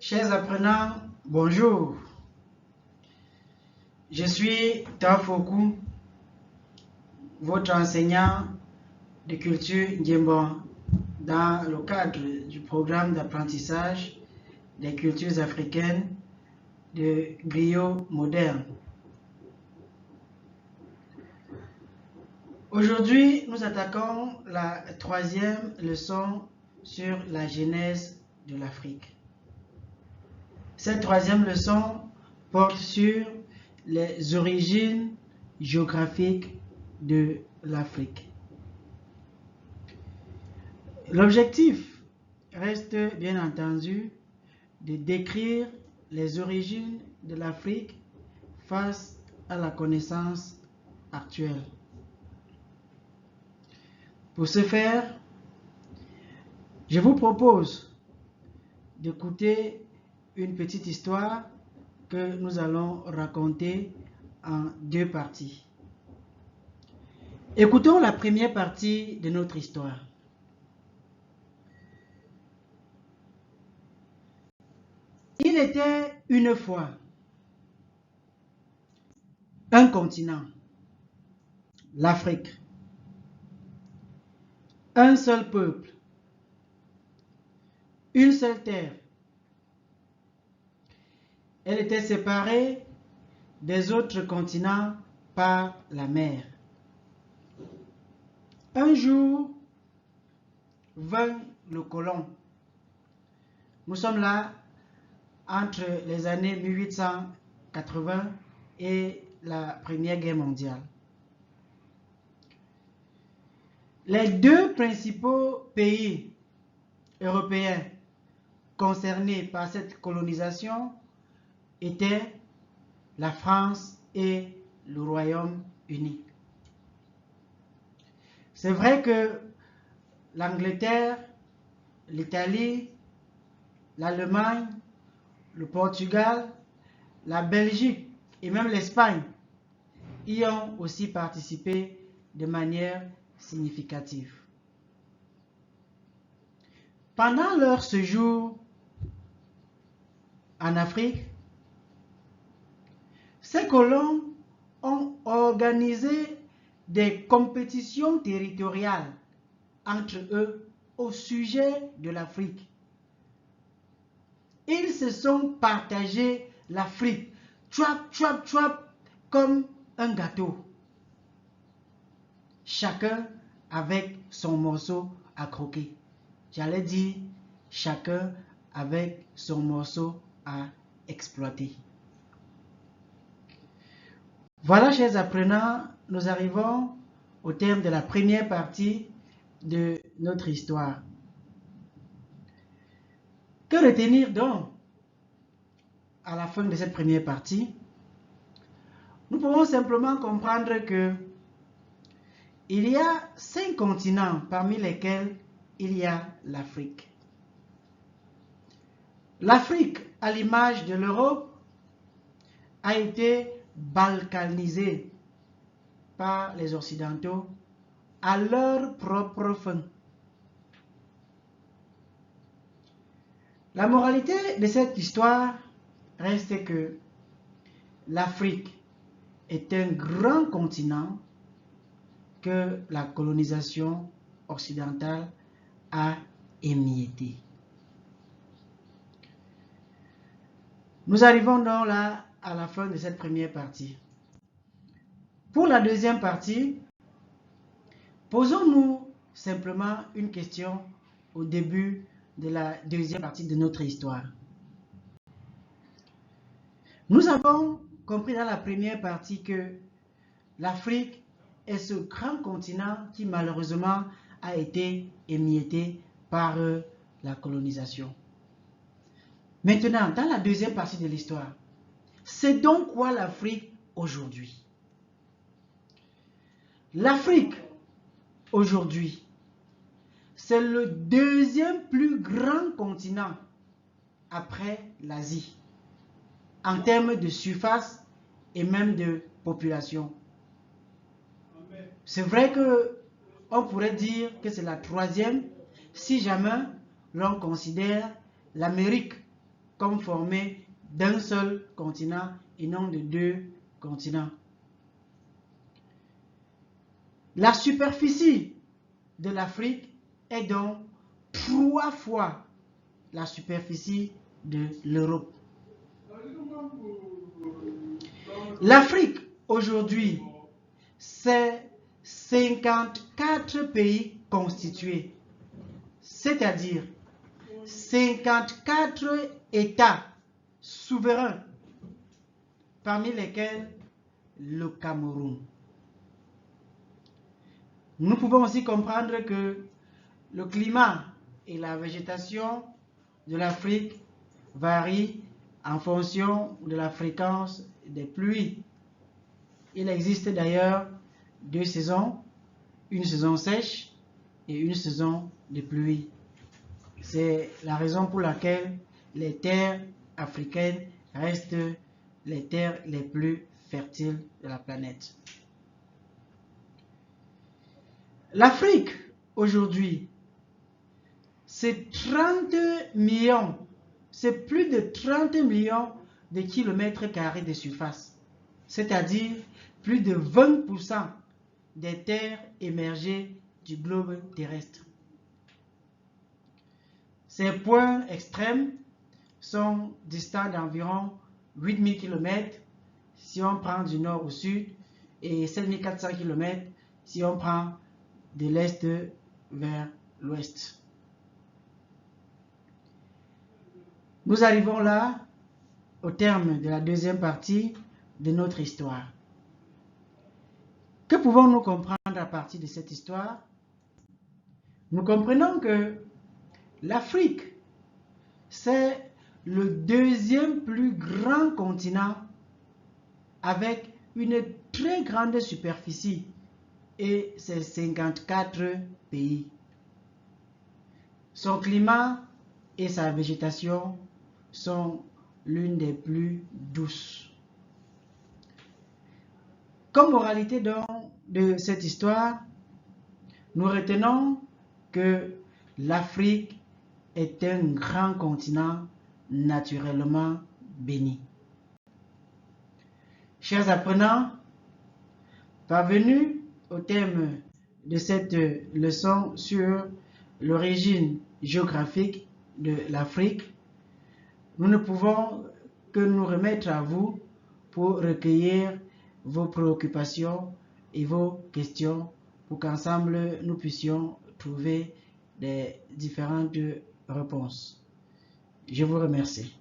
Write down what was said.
Chers apprenants, bonjour. Je suis Tafoku, votre enseignant de culture Ndiembo dans le cadre du programme d'apprentissage des cultures africaines de griot moderne. Aujourd'hui, nous attaquons la troisième leçon sur la genèse de l'Afrique. Cette troisième leçon porte sur les origines géographiques de l'Afrique. L'objectif reste bien entendu de décrire les origines de l'Afrique face à la connaissance actuelle. Pour ce faire, je vous propose d'écouter une petite histoire que nous allons raconter en deux parties. Écoutons la première partie de notre histoire. Il était une fois un continent, l'Afrique, un seul peuple, une seule terre. Elle était séparée des autres continents par la mer. Un jour vint le colon. Nous sommes là entre les années 1880 et la Première Guerre mondiale. Les deux principaux pays européens concernés par cette colonisation étaient la France et le Royaume-Uni. C'est vrai que l'Angleterre, l'Italie, l'Allemagne, le Portugal, la Belgique et même l'Espagne y ont aussi participé de manière significative. Pendant leur séjour en Afrique, ces colons ont organisé des compétitions territoriales entre eux au sujet de l'Afrique. Ils se sont partagés l'Afrique, comme un gâteau. Chacun avec son morceau à croquer. J'allais dire, chacun avec son morceau à exploiter. Voilà, chers apprenants, nous arrivons au terme de la première partie de notre histoire. Que retenir donc à la fin de cette première partie? Nous pouvons simplement comprendre que il y a 5 continents parmi lesquels il y a l'Afrique. L'Afrique, à l'image de l'Europe, a été balkanisée par les Occidentaux à leur propre fin. La moralité de cette histoire reste que l'Afrique est un grand continent que la colonisation occidentale a émietté. Nous arrivons donc là à la fin de cette première partie. Pour la deuxième partie, posons-nous simplement une question au début de la deuxième partie de notre histoire. Nous avons compris dans la première partie que l'Afrique est ce grand continent qui malheureusement a été émietté par la colonisation. Maintenant, dans la deuxième partie de l'histoire, c'est donc quoi l'Afrique aujourd'hui? L'Afrique aujourd'hui, c'est le deuxième plus grand continent après l'Asie, en termes de surface et même de population. C'est vrai qu'on pourrait dire que c'est la troisième si jamais l'on considère l'Amérique comme formé d'un seul continent et non de deux continents. La superficie de l'Afrique est donc 3 fois la superficie de l'Europe. L'Afrique aujourd'hui, c'est 54 pays constitués, c'est-à-dire 54 États souverains, parmi lesquels le Cameroun. Nous pouvons aussi comprendre que le climat et la végétation de l'Afrique varient en fonction de la fréquence des pluies. Il existe d'ailleurs 2 saisons, une saison sèche et une saison de pluie. C'est la raison pour laquelle les terres africaines restent les terres les plus fertiles de la planète. L'Afrique, aujourd'hui, c'est 30 millions, c'est plus de 30 millions de kilomètres carrés de surface, c'est-à-dire plus de 20% des terres émergées du globe terrestre. Ces points extrêmes sont distants d'environ 8000 km si on prend du nord au sud et 7400 km si on prend de l'est vers l'ouest. Nous arrivons là au terme de la deuxième partie de notre histoire. Que pouvons-nous comprendre à partir de cette histoire? Nous comprenons que l'Afrique, c'est le deuxième plus grand continent avec une très grande superficie et ses 54 pays. Son climat et sa végétation sont l'une des plus douces. Comme moralité donc de cette histoire, nous retenons que l'Afrique est un grand continent naturellement béni. Chers apprenants, parvenus au thème de cette leçon sur l'origine géographique de l'Afrique, nous ne pouvons que nous remettre à vous pour recueillir vos préoccupations et vos questions pour qu'ensemble nous puissions trouver des différentes réponses. Je vous remercie.